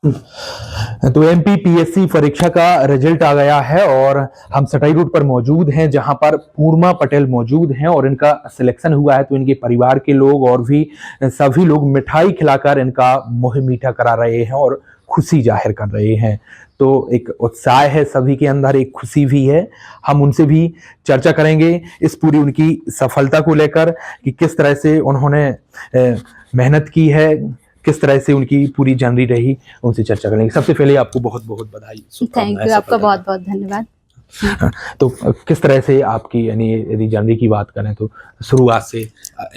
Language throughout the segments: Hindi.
तो एमपीपीएससी परीक्षा का रिजल्ट आ गया है और हम सटाई रोड पर मौजूद हैं जहां पर पूर्णा पटेल मौजूद हैं और इनका सिलेक्शन हुआ है। तो इनके परिवार के लोग और भी सभी लोग मिठाई खिलाकर इनका मुंह मीठा करा रहे हैं और खुशी जाहिर कर रहे हैं। तो एक उत्साह है सभी के अंदर, एक खुशी भी है। हम उनसे भी चर्चा करेंगे इस पूरी उनकी सफलता को लेकर कि किस तरह से उन्होंने मेहनत की है, किस तरह से उनकी पूरी जर्नी रही, उनसे चर्चा करेंगे। सबसे पहले आपको बहुत बहुत बधाई, थैंक यू, आपका बहुत बहुत धन्यवाद। तो किस तरह से आपकी यानी यदि जर्नी की बात करें तो शुरुआत से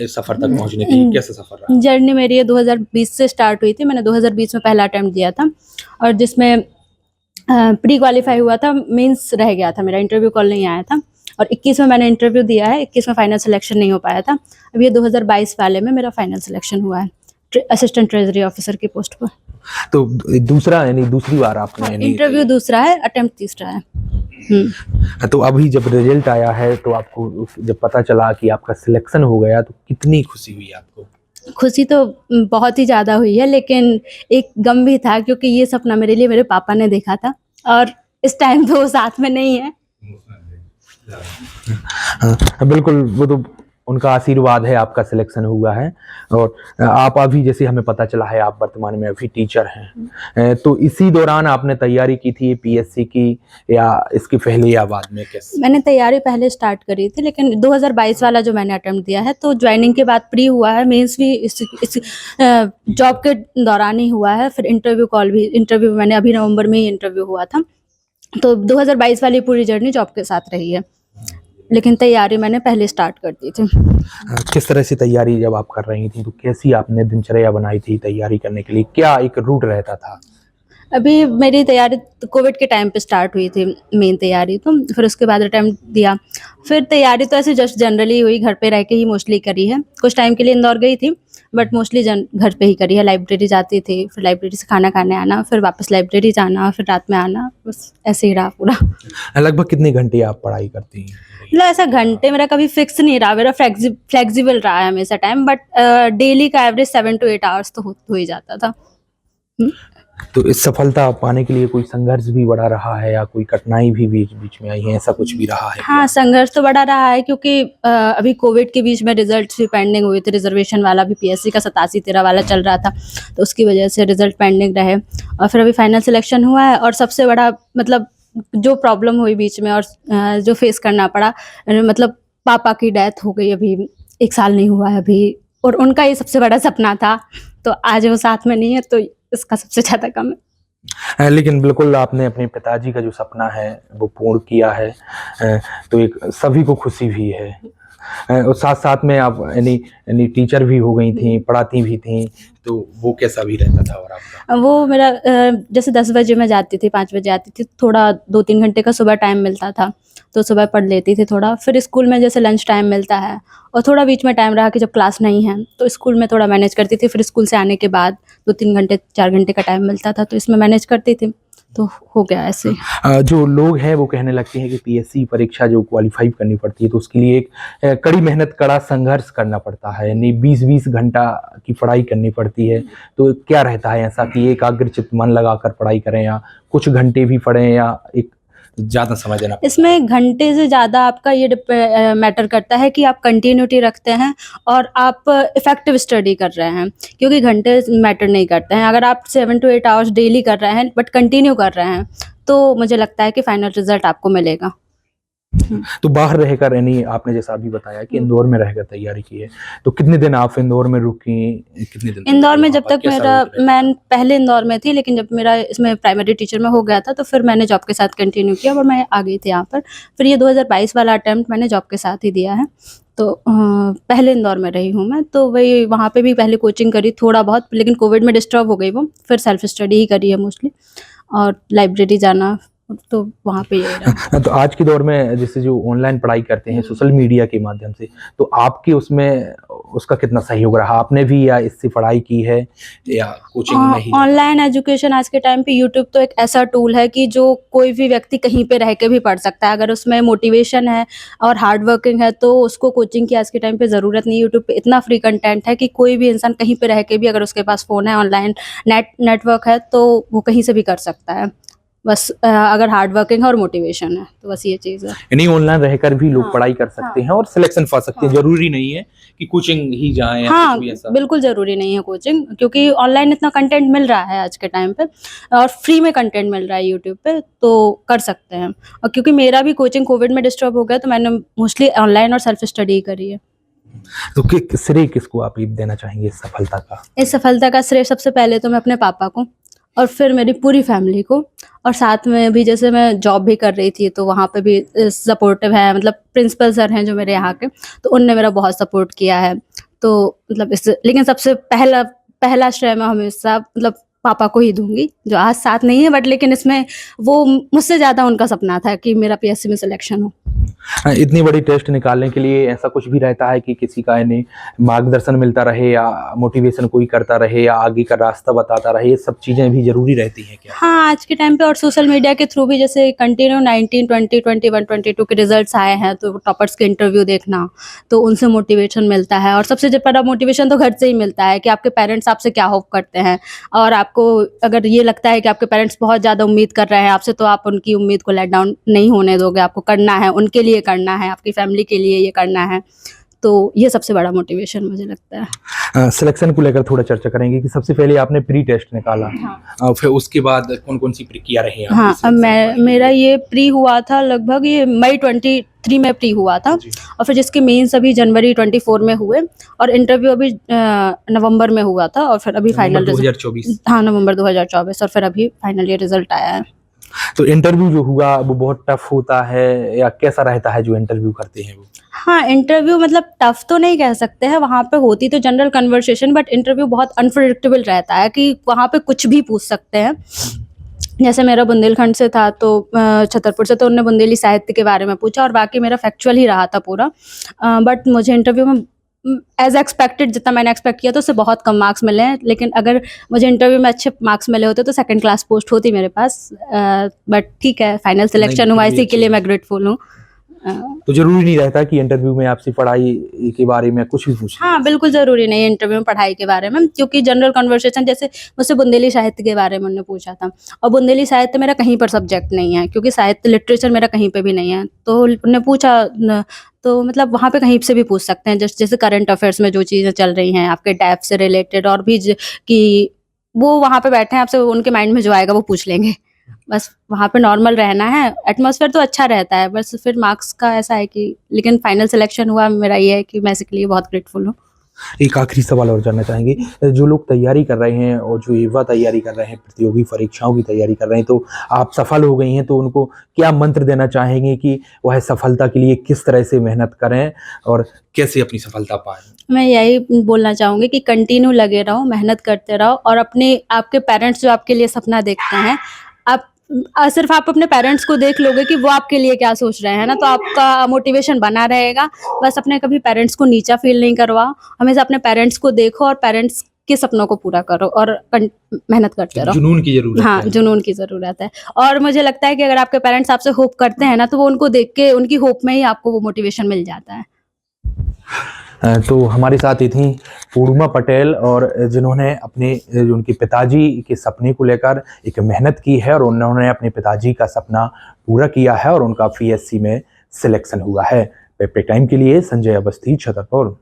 सफर तक पहुंचने के लिए कैसे सफर रहा? जर्नी मेरी ये 2020 से स्टार्ट हुई थी। मैंने 2020 में पहला अटेम्प्ट दिया था और जिसमें प्री क्वालिफाई हुआ था, मेंस रह गया था, मेरा इंटरव्यू कॉल नहीं आया था। और 21 में मैंने इंटरव्यू दिया है, 21 में फाइनल सिलेक्शन नहीं हो पाया था। अब ये 2022 वाले में मेरा फाइनल सिलेक्शन हुआ है असिस्टेंट ट्रेजरी ऑफिसर की पोस्ट पर। तो दूसरा यानी दूसरी बार आपने इंटरव्यू दूसरा है, अटेम्प्ट तीसरा है। तो अभी जब रिजल्ट आया है तो आपको जब पता चला कि आपका सिलेक्शन हो गया तो कितनी खुशी हुई आपको? खुशी तो बहुत ही ज़्यादा हुई है, लेकिन एक गम भी था क्योंकि ये सपना मेरे लिए मेरे पापा ने देखा था और इस टाइम तो वो साथ में नहीं है। बिल्कुल, वो तो उनका आशीर्वाद है, आपका सिलेक्शन हुआ है। और आप अभी जैसे हमें पता चला है आप वर्तमान में अभी टीचर हैं, तो इसी दौरान आपने तैयारी की थी पीएससी की या इसके पहले या बाद में कैसे? मैंने तैयारी पहले स्टार्ट करी थी, लेकिन 2022 वाला जो मैंने अटेम्प्ट दिया है तो ज्वाइनिंग के बाद प्री हुआ है, मेंस भी इस जॉब के दौरान ही हुआ है। फिर इंटरव्यू मैंने अभी नवंबर में ही इंटरव्यू हुआ था। तो 2022 वाली पूरी जर्नी जॉब के साथ रही है, लेकिन तैयारी मैंने पहले स्टार्ट कर दी थी। किस तरह से तैयारी जब आप कर रही थी तो कैसी आपने दिनचर्या बनाई थी तैयारी करने के लिए, क्या एक रूट रहता था? अभी मेरी तैयारी तो कोविड के टाइम पे स्टार्ट हुई थी, मेन तैयारी तो फिर उसके बाद अटेम्प्ट दिया। फिर तैयारी तो ऐसे जस्ट जनरली हुई, घर पे रह के ही मोस्टली करी है। कुछ टाइम के लिए इंदौर गई थी बट मोस्टली घर पे ही करी है। लाइब्रेरी जाती थी, फिर लाइब्रेरी से खाना खाने आना, फिर वापस लाइब्रेरी जाना, फिर रात में आना, बस ऐसे ही रहा पूरा। लगभग कितने घंटे आप पढ़ाई करती हैं? मतलब ऐसा घंटे मेरा कभी फिक्स नहीं रहा, मेरा फ्लेक्सिबल रहा है हमेशा टाइम, बट डेली का एवरेज 7 to 8 आवर्स तो हो ही जाता था। तो इस सफलता पाने के लिए कोई संघर्ष भी बड़ा रहा है या कोई कठिनाई भी बीच बीच में आई है, ऐसा कुछ भी रहा है? हाँ, संघर्ष तो बड़ा रहा है क्योंकि अभी कोविड के बीच में रिजल्ट भी पेंडिंग हुए थे। रिजर्वेशन वाला भी पीएससी का 87-13 वाला चल रहा था, तो उसकी वजह से रिजल्ट पेंडिंग रहे। और फिर अभी फाइनल सिलेक्शन हुआ है और सबसे बड़ा मतलब जो प्रॉब्लम हुई बीच में और जो फेस करना पड़ा, मतलब पापा की डेथ हो गई, अभी 1 साल नहीं हुआ है अभी, और उनका ये सबसे बड़ा सपना था। तो आज वो साथ में नहीं है तो इसका सबसे ज़्यादा कम है। लेकिन बिल्कुल आपने अपने पिताजी का जो सपना है वो पूर्ण किया है, तो एक सभी को खुशी भी है। और साथ साथ में आप यानी टीचर भी हो गई थी, पढ़ाती भी थी, तो वो कैसा भी रहता था? और आपका वो मेरा जैसे 10 बजे मैं जाती थी, 5 बजे आती थी, थोड़ा 2-3 घंटे का सुबह टाइम मिलता था तो सुबह पढ़ लेती थी थोड़ा। फिर स्कूल में जैसे लंच टाइम मिलता है और थोड़ा बीच में टाइम रहा कि जब क्लास नहीं है तो स्कूल में थोड़ा मैनेज करती थी। फिर स्कूल से आने के बाद 2-3 घंटे 4 घंटे का टाइम मिलता था तो इसमें मैनेज करती थी, तो हो गया ऐसे। जो लोग हैं वो कहने लगते हैं कि पीएससी परीक्षा जो क्वालिफाई करनी पड़ती है तो उसके लिए एक कड़ी मेहनत, कड़ा संघर्ष करना पड़ता है, यानी 20-20 घंटा की पढ़ाई करनी पड़ती है। तो क्या रहता है ऐसा कि एकाग्रचित मन लगाकर पढ़ाई करें या कुछ घंटे भी पढ़ें या एक ज़्यादा समय देना पड़ता है? इसमें घंटे से ज़्यादा आपका ये मैटर करता है कि आप कंटिन्यूटी रखते हैं और आप इफ़ेक्टिव स्टडी कर रहे हैं, क्योंकि घंटे मैटर नहीं करते हैं। अगर आप 7 to 8 आवर्स डेली कर रहे हैं बट कंटिन्यू कर रहे हैं तो मुझे लगता है कि फाइनल रिजल्ट आपको मिलेगा। तो बाहर रहकर यानी आपने जैसा अभी बताया कि इंदौर में रहकर तैयारी की है, तो कितने दिन आप इंदौर में रुकी, कितने दिन इंदौर में जब तक मैं पहले इंदौर में थी, लेकिन जब मेरा इसमें प्राइमरी टीचर में हो गया था तो फिर मैंने जॉब के साथ कंटिन्यू किया और मैं आ गई थी यहाँ पर। फिर ये 2022 वाला अटेम्प्ट मैंने जॉब के साथ ही दिया है। तो पहले इंदौर में रही हूँ मैं, तो वही वहाँ पे भी पहले कोचिंग करी थोड़ा बहुत, लेकिन कोविड में डिस्टर्ब हो गई वो, फिर सेल्फ स्टडी ही करी है मोस्टली और लाइब्रेरी जाना तो वहाँ पे ये रहा। तो आज के दौर में जैसे जो ऑनलाइन पढ़ाई करते हैं सोशल मीडिया के माध्यम से, तो आपके उसमें उसका कितना सहयोग रहा? आपने भी या इससे पढ़ाई की है या कोचिंग में ही? ऑनलाइन एजुकेशन आज के टाइम पे यूट्यूब तो एक ऐसा टूल है कि जो कोई भी व्यक्ति कहीं पे रह के भी पढ़ सकता है। अगर उसमें मोटिवेशन है और हार्ड वर्किंग है तो उसको कोचिंग की आज के टाइम पे ज़रूरत नहीं है। यूट्यूब पे इतना फ्री कंटेंट है कि कोई भी इंसान कहीं पे रह के भी, अगर उसके पास फ़ोन है, ऑनलाइन नेटवर्क है, तो वो कहीं से भी कर सकता है। बस अगर हार्ड वर्किंग है और मोटिवेशन है, तो बस ये चीज़ है। यानी ऑनलाइन रहकर भी लोग हाँ, पढ़ाई कर सकते हाँ, हैं और सिलेक्शन पा सकते हैं, हाँ। जरूरी नहीं है कि कोचिंग ही जाएं या हाँ, कुछ भी ऐसा। बिल्कुल ज़रूरी नहीं है कोचिंग, क्योंकि ऑनलाइन इतना कंटेंट मिल रहा है आज के टाइम पे और फ्री में कंटेंट मिल रहा है यूट्यूब पे, तो कर सकते हैं। और क्योंकि मेरा भी कोचिंग कोविड में डिस्टर्ब हो गया, तो मैंने मोस्टली ऑनलाइन और सेल्फ स्टडी ही करी है। तो श्रेय किसको आप देना चाहेंगे इस सफलता का? इस सफलता का श्रेय सबसे पहले तो मैं अपने पापा को और फिर मेरी पूरी फैमिली को, और साथ में भी जैसे मैं जॉब भी कर रही थी तो वहाँ पे भी सपोर्टिव है, मतलब प्रिंसिपल सर हैं जो मेरे यहाँ के, तो उनने मेरा बहुत सपोर्ट किया है। तो मतलब इस लेकिन सबसे पहला श्रेय मैं हमेशा मतलब पापा को ही दूँगी, जो आज साथ नहीं है, बट लेकिन इसमें वो मुझसे ज़्यादा उनका सपना था कि मेरा पीएससी में सिलेक्शन हो। इतनी बड़ी टेस्ट निकालने के लिए ऐसा कुछ भी रहता है कि किसी का इन्हें मार्गदर्शन मिलता रहे या मोटिवेशन कोई करता रहे या आगे का रास्ता बताता रहे, ये सब चीजें भी जरूरी रहती हैं क्या? हाँ, आज के टाइम पे और सोशल मीडिया के थ्रू भी जैसे कंटिन्यू 19, 20, 21, 22 के रिजल्ट्स आए हैं, तो टॉपर्स के इंटरव्यू देखना, तो उनसे मोटिवेशन मिलता है। और सबसे बड़ा मोटिवेशन तो घर से ही मिलता है कि आपके पेरेंट्स आपसे क्या होप करते हैं, और आपको अगर ये लगता है कि आपके पेरेंट्स बहुत ज़्यादा उम्मीद कर रहे हैं आपसे, तो आप उनकी उम्मीद को लेट डाउन नहीं होने दोगे, आपको करना है, उनके लिए करना है, आपकी फैमिली के लिए ये करना है। तो ये सबसे बड़ा मोटिवेशन मुझे लगता है। सिलेक्शन को लेकर थोड़ा चर्चा करेंगे कि सबसे पहले आपने प्री टेस्ट निकाला, हाँ। फिर उसके बाद कौन कौन सी प्रक्रिया रही आपकी हाँ, selection वाली? मेरा ये प्री हुआ था लगभग ये मई 23 में प्री हुआ था, जी। और फिर जिसके मेंस अभी जनवरी 24 में हुए, और इंटरव्यू अभी नवंबर में हुआ था, और फिर अभी फाइनल नवंबर रिजल्ट 2024। हाँ, नवंबर 2024, और फिर अभी फाइनल ये रिजल्ट आया है। तो इंटरव्यू जो हुआ वो बहुत टफ होता है या कैसा रहता है जो इंटरव्यू करते हैं वो? हाँ, इंटरव्यू मतलब टफ तो नहीं कह सकते हैं, वहाँ पे होती तो जनरल कन्वर्सेशन, बट इंटरव्यू बहुत अनप्रेडिक्टेबल रहता है कि वहाँ पे कुछ भी पूछ सकते हैं। जैसे मेरा बुंदेलखंड से था, तो छतरपुर से, तो उन्होंने बुंदेली साहित्य के बारे में पूछा, और बाकी मेरा फैक्चुअल ही रहा था पूरा। बट मुझे इंटरव्यू में एज़ एक्सपेक्टेड, जितना मैंने एक्सपेक्ट किया था उससे बहुत कम मार्क्स मिले हैं, लेकिन अगर मुझे इंटरव्यू में अच्छे मार्क्स मिले होते तो सेकंड क्लास पोस्ट होती मेरे पास। बट ठीक है, फाइनल सिलेक्शन हुआ, फिर भी इसी के लिए अच्छी मैं ग्रेटफुल हूँ। तो जरूरी नहीं रहता कि इंटरव्यू में आपसे पढ़ाई के बारे में कुछ भी पूछे। हाँ, बिल्कुल ज़रूरी नहीं है इंटरव्यू में पढ़ाई के बारे में, क्योंकि जनरल कन्वर्सेशन, जैसे मुझसे बुंदेली साहित्य के बारे में उन्होंने पूछा था, और बुंदेली साहित्य मेरा कहीं पर सब्जेक्ट नहीं है, क्योंकि साहित्य लिटरेचर मेरा कहीं पे भी नहीं है। तो उन्होंने पूछा तो मतलब वहाँ पे कहीं से भी पूछ सकते हैं, जैसे करंट अफेयर्स में जो चीज़ें चल रही हैं आपके टैब से रिलेटेड, और भी कि वो वहाँ पे बैठे हैं, आपसे उनके माइंड में जो आएगा वो पूछ लेंगे। बस वहाँ पे नॉर्मल रहना है, एटमॉस्फेयर तो अच्छा रहता है, बस फिर मार्क्स का ऐसा है कि, लेकिन फाइनल सिलेक्शन हुआ, मेरा ये है कि मैं इसके लिए बहुत ग्रेटफुल हूँ। एक आखिरी सवाल और जानना चाहेंगे, जो लोग तैयारी कर रहे हैं और जो युवा तैयारी कर रहे हैं, प्रतियोगी परीक्षाओं की तैयारी कर रहे हैं, तो आप सफल हो गई हैं, तो उनको क्या मंत्र देना चाहेंगे कि वह सफलता के लिए किस तरह से मेहनत करें और कैसे अपनी सफलता पाएं? मैं यही बोलना चाहूँगी कि कंटिन्यू लगे रहो, मेहनत करते रहो, और आपके पेरेंट्स जो आपके लिए सपना देखते हैं, आप सिर्फ आप अपने पेरेंट्स को देख लोगे कि वो आपके लिए क्या सोच रहे हैं ना, तो आपका मोटिवेशन बना रहेगा। बस अपने कभी पेरेंट्स को नीचा फील नहीं करवाओ, हमेशा अपने पेरेंट्स को देखो और पेरेंट्स के सपनों को पूरा करो, और मेहनत करते रहो। जुनून की जरूरत हाँ, है। जुनून की ज़रूरत है, और मुझे लगता है कि अगर आपके पेरेंट्स आपसे होप करते हैं ना, तो वो उनको देख के, उनकी होप में ही आपको वो मोटिवेशन मिल जाता है। तो हमारे साथ ये थी पूर्णिमा पटेल, और जिन्होंने अपने जो उनके पिताजी के सपने को लेकर एक मेहनत की है और उन्होंने अपने पिताजी का सपना पूरा किया है और उनका पीएससी में सिलेक्शन हुआ है। पेपर टाइम के लिए संजय अवस्थी, छतरपुर।